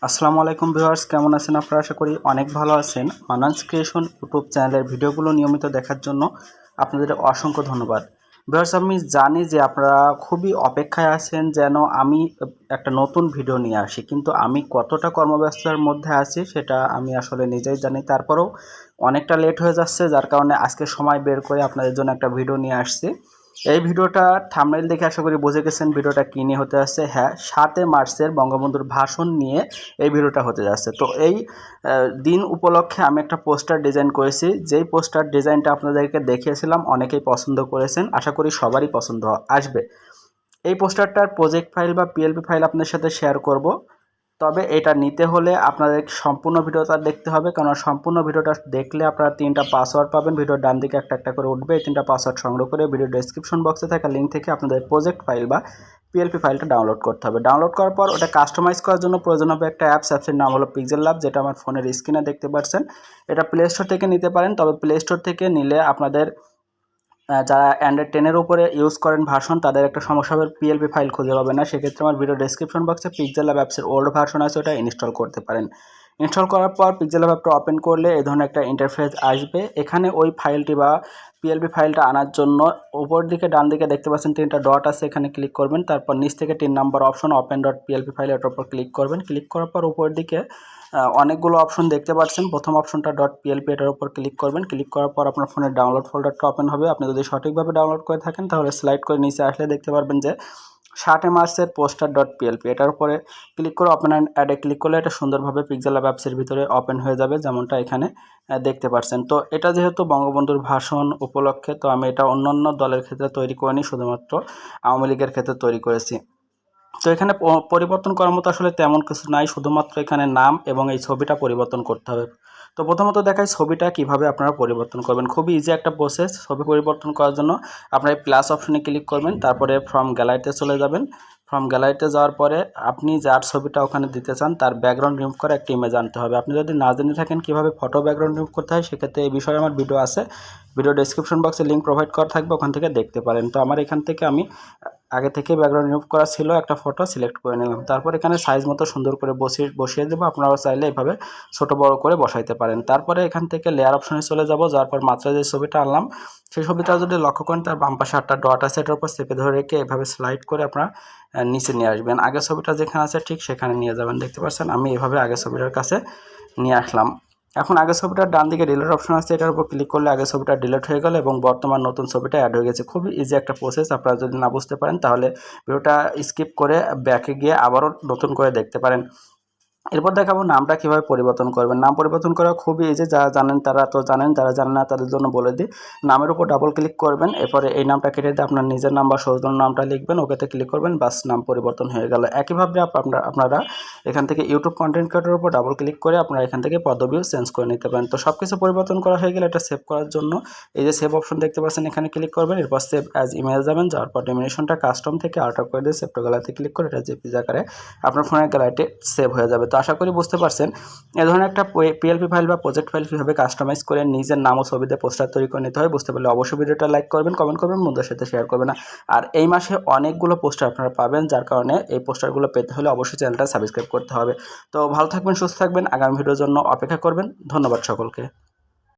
আসসালামু আলাইকুম ভিউয়ার্স, কেমন আছেন আপনারা? আশা করি অনেক ভালো আছেন। মানান্স ক্রিয়েশন ইউটিউব চ্যানেলের ভিডিওগুলো নিয়মিত দেখার জন্য আপনাদের অসংখ্য ধন্যবাদ। ভিউয়ার্স, আমি জানি যে আপনারা খুবই অপেক্ষায় আছেন যেন আমি একটা নতুন ভিডিও নিয়ে আসি, কিন্তু আমি কতটা কর্মব্যস্ততার মধ্যে আছি সেটা আমি আসলে নিজেই জানি। তারপরেও অনেকটা লেট হয়ে যাচ্ছে, যার কারণে আজকে সময় বের করে আপনাদের জন্য একটা ভিডিও নিয়ে আসছি। এই ভিডিওটা থাম্বনেইল দেখে আশা করি বুঝে গেছেন ভিডিওটা কী নিয়ে হতে যাচ্ছে। হ্যাঁ, 7 মার্চের বঙ্গবন্ধুর ভাষণ নিয়ে এই ভিডিওটা হতে যাচ্ছে। তো এই দিন উপলক্ষে আমি একটা পোস্টার ডিজাইন করেছি, যেই পোস্টার ডিজাইনটা আপনাদেরকে দেখিয়েছিলাম, অনেকেই পছন্দ করেছেন। আশা করি সবারই পছন্দ আসবে। এই পোস্টারটার প্রজেক্ট ফাইল বা পিএলপি ফাইল আপনাদের সাথে শেয়ার করব। তবে এটা নিতে হলে আপনাদের সম্পূর্ণ ভিডিওটা দেখতে হবে, কারণ সম্পূর্ণ ভিডিওটা দেখলে আপনারা 3টা পাসওয়ার্ড পাবেন। ভিডিওর ডান দিকে একটা একটা করে উঠবে। এই 3টা পাসওয়ার্ড সংগ্রহ করে ভিডিও ডেসক্রিপশন বক্সে থাকা লিঙ্ক থেকে আপনাদের প্রজেক্ট ফাইল বা পিএলপি ফাইলটা ডাউনলোড করতে হবে। ডাউনলোড করার পর ওটা কাস্টমাইজ করার জন্য প্রয়োজন হবে একটা অ্যাপসের নাম হলো পিক্সেল ল্যাব, যেটা আমার ফোনের স্ক্রিনে দেখতে পাচ্ছেন। এটা প্লে স্টোর থেকে নিতে পারেন, তবে প্লে স্টোর থেকে নিলে আপনাদের যারা অ্যান্ড্রয়েড 10-এর উপরে ইউজ করেন ভার্সন, তাদের একটা সমস্যা হবে, পিএলপি ফাইল খুঁজে পাবে না। সেক্ষেত্রে আমার ভিডিও ডেসক্রিপশন বক্সে পিক্সেল ল্যাব অ্যাপসের ওল্ড ভার্সন আছে, ওটা ইনস্টল করতে পারেন। ইনস্টল করার পর পিক্সেল ল্যাব অ্যাপটা ওপেন করলে এই ধরনের একটা ইন্টারফেস আসবে। এখানে ওই ফাইলটি বা পিএলপি ফাইলটা আনার জন্য উপর দিকে ডান দিকে দেখতে পাচ্ছেন 3টা ডট আছে, এখানে ক্লিক করবেন। তারপর নিচ থেকে 3 number option open dot PLP file, এটার উপর ক্লিক করবেন। ক্লিক করার পর উপর দিকে অনেকগুলো অপশন দেখতে পাচ্ছেন। প্রথম অপশনটা ডট পিএলপি, এটার উপর ক্লিক করবেন। ক্লিক করার পর আপনার ফোনের ডাউনলোড ফোল্ডারটা ওপেন হবে। আপনি যদি সঠিকভাবে ডাউনলোড করে থাকেন তাহলে স্লাইড করে নিচে আসলে দেখতে পারবেন যে 7 মার্চের পোস্টার ডট পিএলপি, এটার উপরে ক্লিক করে ওপেন অ্যান্ড অ্যাডে ক্লিক করলে এটা সুন্দরভাবে পিক্সেল ল্যাব অ্যাপসের ভিতরে ওপেন হয়ে যাবে, যেমনটা এখানে দেখতে পাচ্ছেন। তো এটা যেহেতু বঙ্গবন্ধুর ভাষণ উপলক্ষে, তো আমি এটা অন্যান্য দলের ক্ষেত্রে তৈরি করিনি, শুধুমাত্র আওয়ামী লীগের ক্ষেত্রে তৈরি করেছি। তো এখানে পরিবর্তন করার মতো আসলে তেমন কিছু নাই, শুধুমাত্র এখানে নাম এবং এই ছবিটা পরিবর্তন করতে হবে। তো প্রথমত দেখাই ছবিটা কিভাবে আপনারা পরিবর্তন করবেন। খুবই ইজি একটা প্রসেস। ছবি পরিবর্তন করার জন্য আপনারা এই প্লাস অপশনে ক্লিক করবেন, তারপরে ফ্রম গ্যালারিতে চলে যাবেন। ফ্রম গ্যালারিতে যাওয়ার পরে আপনি যার ছবিটা ওখানে দিতে চান তার ব্যাকগ্রাউন্ড রিমুভ করে একটা ইমেজ আনতে হবে। আপনি যদি না জেনে থাকেন কীভাবে ফটো ব্যাকগ্রাউন্ড রিমুভ করতে হয়, সেক্ষেত্রে এই বিষয়ে আমার ভিডিও আছে, ভিডিও ডেসক্রিপশন বক্সে লিঙ্ক প্রোভাইড করা থাকবে, ওখান থেকে দেখতে পারেন। তো আমার এখান থেকে আমি আগে থেকে ব্যাকগ্রাউন্ড রিমুভ করা ছিল, একটা ফটো সিলেক্ট করে নিলাম। তারপর এখানে সাইজ মতো সুন্দর করে বসিয়ে দেবো। আপনারা চাইলে এভাবে ছোট বড় করে বসাইতে পারেন। তারপরে এখান থেকে লেয়ার অপশনে চলে যাব। যাওয়ার পর মাত্রা যে ছবিটা আনলাম, সেই ছবিটা যদি লক্ষ্য করেন তার বাম পাশে 8টা ডট আছে, এটার উপর চেপে ধরে রেখে এভাবে স্লাইড করে আপনারা নিচে নিয়ে আসবেন। আগের ছবিটা যেখানে আছে ঠিক সেখানে নিয়ে যাবেন। দেখতে পাচ্ছেন আমি এভাবে আগের ছবিটার কাছে নিয়ে আসলাম। এখন আগের ছবিটার ডান দিকে ডিলিট অপশন আছে, এটার উপর ক্লিক করলে আগের ছবিটা ডিলিট হয়ে গেল এবং বর্তমান নতুন ছবিটা অ্যাড হয়ে গেছে। খুবই ইজি একটা প্রসেস। আপনারা যদি না বুঝতে পারেন তাহলে ভিডিওটা স্কিপ করে ব্যাকে গিয়ে আবারও নতুন করে দেখতে পারেন। এরপর দেখাবো নামটা কীভাবে পরিবর্তন করবেন। নাম পরিবর্তন করা খুবই ইজি, যারা জানেন তারা তো জানেন, যারা জানেন না তাদের জন্য বলে দিই। নামের উপর ডাবল ক্লিক করবেন, এরপরে এই নামটা কেটে দিয়ে আপনার নিজের নাম বা সৌজন্য নামটা লিখবেন, ওকেতে ক্লিক করবেন, বাস নাম পরিবর্তন হয়ে গেল। একইভাবে আপনারা এখান থেকে ইউটিউব কন্টেন্ট ক্রিয়েটরের উপর ডাবল ক্লিক করে আপনারা এখান থেকে পদবিও চেঞ্জ করে নিতে পারেন। তো সব কিছু পরিবর্তন করা হয়ে গেলে এটা সেভ করার জন্য এই যে সেভ অপশন দেখতে পাচ্ছেন, এখানে ক্লিক করবেন। এরপর সেভ অ্যাজ ইমেজ যাবেন, যাওয়ার পর ডেমিনেশনটা কাস্টম থেকে আল্ট্রা করে দিয়ে সেভ টু গ্যালারিতে ক্লিক করে এটা জেপিজি আকারে আপনার ফোনের গ্যালারিতে সেভ হয়ে যাবে। তো আশা করি বুঝতে পারছেন এ ধরনের একটা পিএলপি ফাইল বা প্রজেক্ট ফাইল কীভাবে কাস্টমাইজ করে নিজের নাম ও ছবিতে পোস্টার তৈরি করে নিতে হয়। বুঝতে পারলে অবশ্যই ভিডিওটা লাইক করবেন, কমেন্ট করবেন, বন্ধুদের সাথে শেয়ার করবেন। আর এই মাসে অনেকগুলো পোস্টার আপনারা পাবেন, যার কারণে এই পোস্টারগুলো পেতে হলে অবশ্যই চ্যানেলটা সাবস্ক্রাইব করতে হবে। তো ভালো থাকবেন, সুস্থ থাকবেন, আগামী ভিডিওর জন্য অপেক্ষা করবেন। ধন্যবাদ সকলকে।